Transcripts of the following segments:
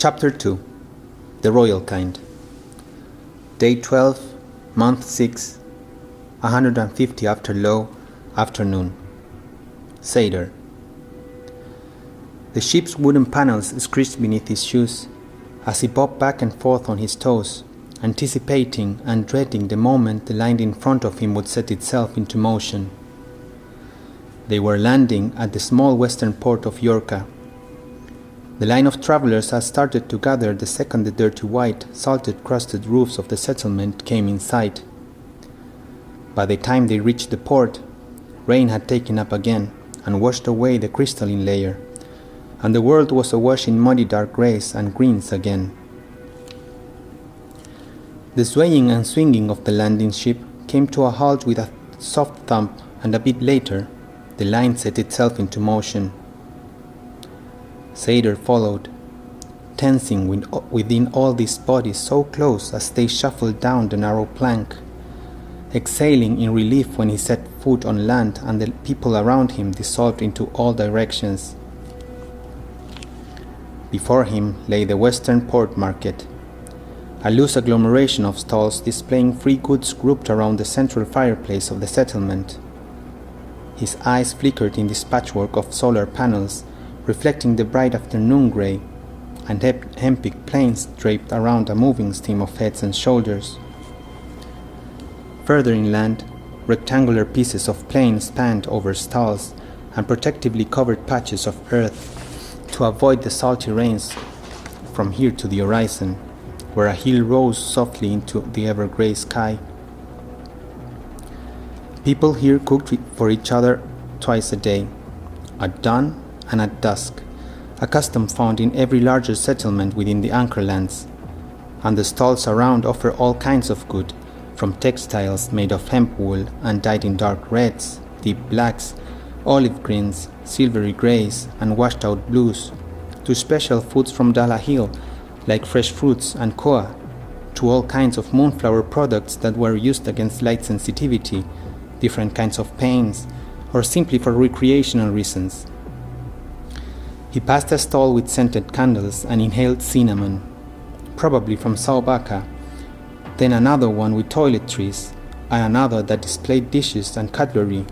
Chapter 2. The Royal Kind. Day 12, Month 6, 150 after low, afternoon. Sadr. The ship's wooden panels screeched beneath his shoes as he bobbed back and forth on his toes, anticipating and dreading the moment the line in front of him would set itself into motion. They were landing at the small western port of Yorka. The line of travelers had started to gather the second the dirty white, salted-crusted roofs of the settlement came in sight. By the time they reached the port, rain had taken up again and washed away the crystalline layer, and the world was awash in muddy dark greys and greens again. The swaying and swinging of the landing ship came to a halt with a soft thump, and a bit later, the line set itself into motion. Sadr followed, tensing within all these bodies so close as they shuffled down the narrow plank, exhaling in relief when he set foot on land and the people around him dissolved into all directions. Before him lay the Western Port Market, a loose agglomeration of stalls displaying free goods grouped around the central fireplace of the settlement. His eyes flickered in this patchwork of solar panels, reflecting the bright afternoon grey, and hempic planes draped around a moving stream of heads and shoulders. Further inland, rectangular pieces of plain spanned over stalls and protectively covered patches of earth to avoid the salty rains from here to the horizon, where a hill rose softly into the ever-grey sky. People here cooked for each other twice a day, at dawn and at dusk, a custom found in every larger settlement within the anchorlands, and the stalls around offer all kinds of good, from textiles made of hemp wool and dyed in dark reds, deep blacks, olive greens, silvery greys, and washed-out blues, to special foods from Dala Hill, like fresh fruits and koa, to all kinds of moonflower products that were used against light sensitivity, different kinds of pains, or simply for recreational reasons. He passed a stall with scented candles and inhaled cinnamon, probably from Saubaka, then another one with toiletries, and another that displayed dishes and cutlery.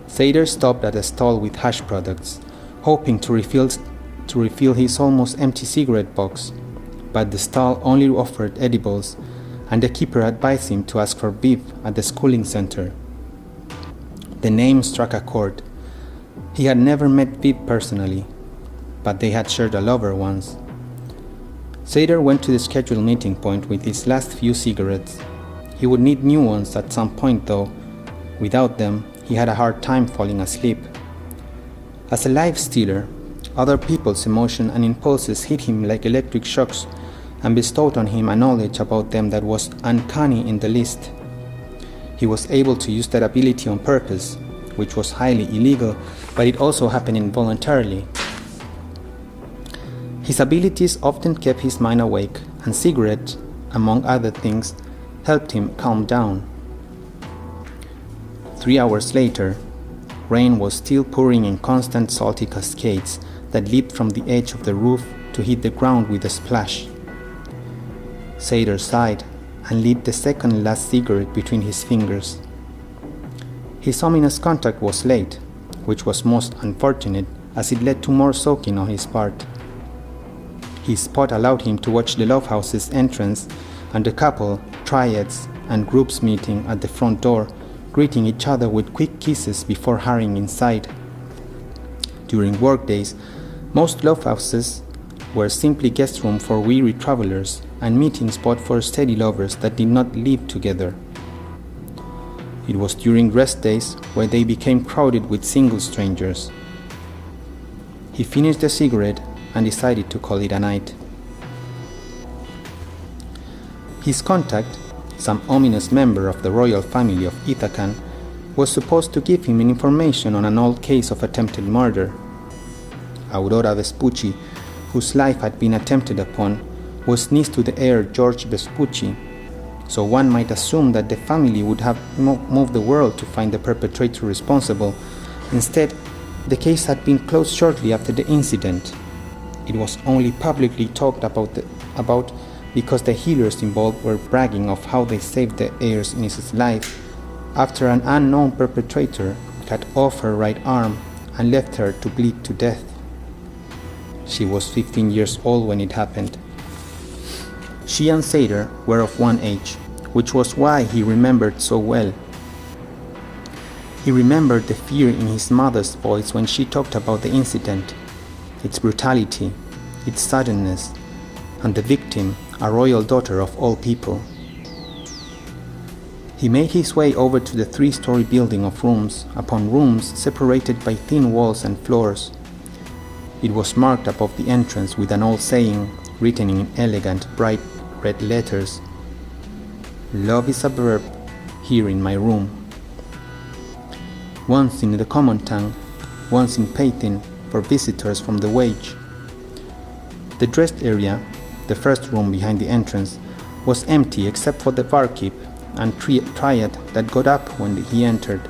Sadr stopped at a stall with hash products, hoping to refill his almost empty cigarette box, but the stall only offered edibles, and the keeper advised him to ask for beef at the schooling center. The name struck a chord. He had never met Viv personally, but they had shared a lover once. Sadr went to the scheduled meeting point with his last few cigarettes. He would need new ones at some point though. Without them, he had a hard time falling asleep. As a life stealer, other people's emotions and impulses hit him like electric shocks and bestowed on him a knowledge about them that was uncanny in the least. He was able to use that ability on purpose, which was highly illegal, but it also happened involuntarily. His abilities often kept his mind awake, and cigarettes, among other things, helped him calm down. 3 hours later, rain was still pouring in constant salty cascades that leaped from the edge of the roof to hit the ground with a splash. Sadr sighed and lit the second last cigarette between his fingers. His ominous contact was late, which was most unfortunate as it led to more soaking on his part. His spot allowed him to watch the lovehouse's entrance and the couple, triads, and groups meeting at the front door, greeting each other with quick kisses before hurrying inside. During workdays, most lovehouses were simply guest rooms for weary travelers and meeting spot for steady lovers that did not live together. It was during rest days where they became crowded with single strangers. He finished the cigarette and decided to call it a night. His contact, some ominous member of the royal family of Ithacan, was supposed to give him information on an old case of attempted murder. Aurora Vespucci, whose life had been attempted upon, was niece to the heir George Vespucci, so one might assume that the family would have moved the world to find the perpetrator responsible. Instead, the case had been closed shortly after the incident. It was only publicly talked about because the healers involved were bragging of how they saved the heir's innocent life after an unknown perpetrator cut off her right arm and left her to bleed to death. She was 15 years old when it happened. She and Sadr were of one age, which was why he remembered so well. He remembered the fear in his mother's voice when she talked about the incident, its brutality, its suddenness, and the victim, a royal daughter of all people. He made his way over to the 3-story building of rooms upon rooms separated by thin walls and floors. It was marked above the entrance with an old saying written in elegant, bright red letters: "Love is a verb here in my room." Once in the common tongue, once in Paythin for visitors from the wage. The dressed area, the first room behind the entrance, was empty except for the barkeep and triad that got up when he entered.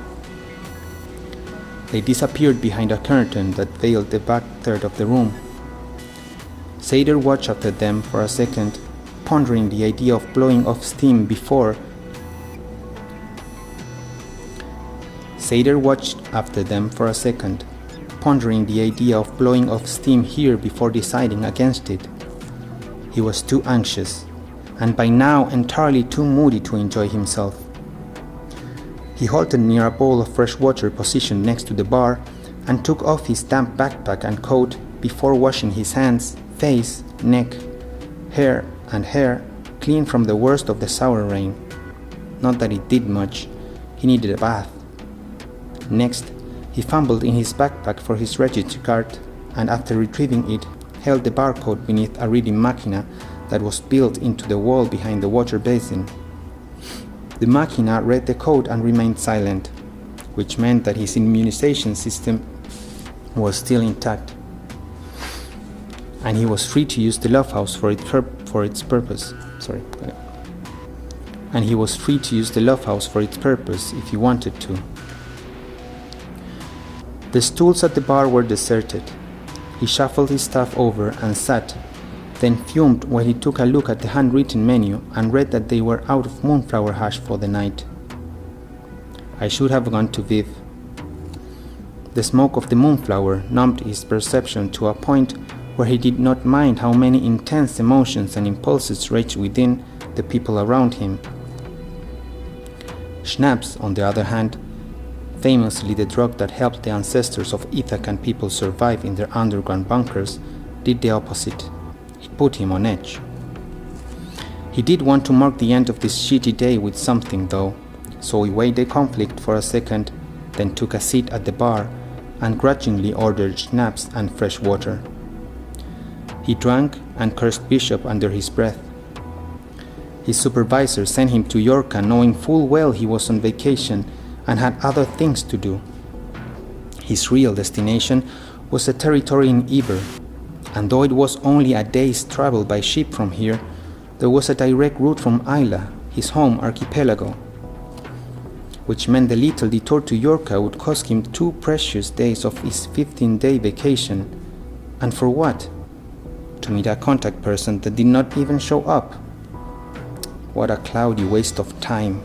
They disappeared behind a curtain that veiled the back third of the room. Sadr watched after them for a second, pondering the idea of blowing off steam before. Sadr watched after them for a second, pondering the idea of blowing off steam here before deciding against it. He was too anxious, and by now entirely too moody to enjoy himself. He halted near a bowl of fresh water positioned next to the bar and took off his damp backpack and coat before washing his hands, face, neck, hair clean from the worst of the sour rain. Not that it did much, he needed a bath. Next, he fumbled in his backpack for his register card and after retrieving it, held the barcode beneath a reading machina that was built into the wall behind the water basin. The machina read the code and remained silent, which meant that his immunization system was still intact, and he was free to use the love house for its purpose. And he was free to use the love house for its purpose if he wanted to. The stools at the bar were deserted. He shuffled his stuff over and sat, then fumed while he took a look at the handwritten menu and read that they were out of moonflower hash for the night. I should have gone to Viv. The smoke of the moonflower numbed his perception to a point where he did not mind how many intense emotions and impulses raged within the people around him. Schnapps, on the other hand, famously the drug that helped the ancestors of Ithacan people survive in their underground bunkers, did the opposite. It put him on edge. He did want to mark the end of this shitty day with something though, so he weighed the conflict for a second, then took a seat at the bar and grudgingly ordered schnapps and fresh water. He drank and cursed Bishop under his breath. His supervisor sent him to Yorka knowing full well he was on vacation and had other things to do. His real destination was a territory in Iber, and though it was only a day's travel by ship from here, there was a direct route from Isla, his home archipelago, which meant the little detour to Yorka would cost him 2 precious days of his 15-day vacation. And for what? To meet a contact person that did not even show up. What a cloudy waste of time.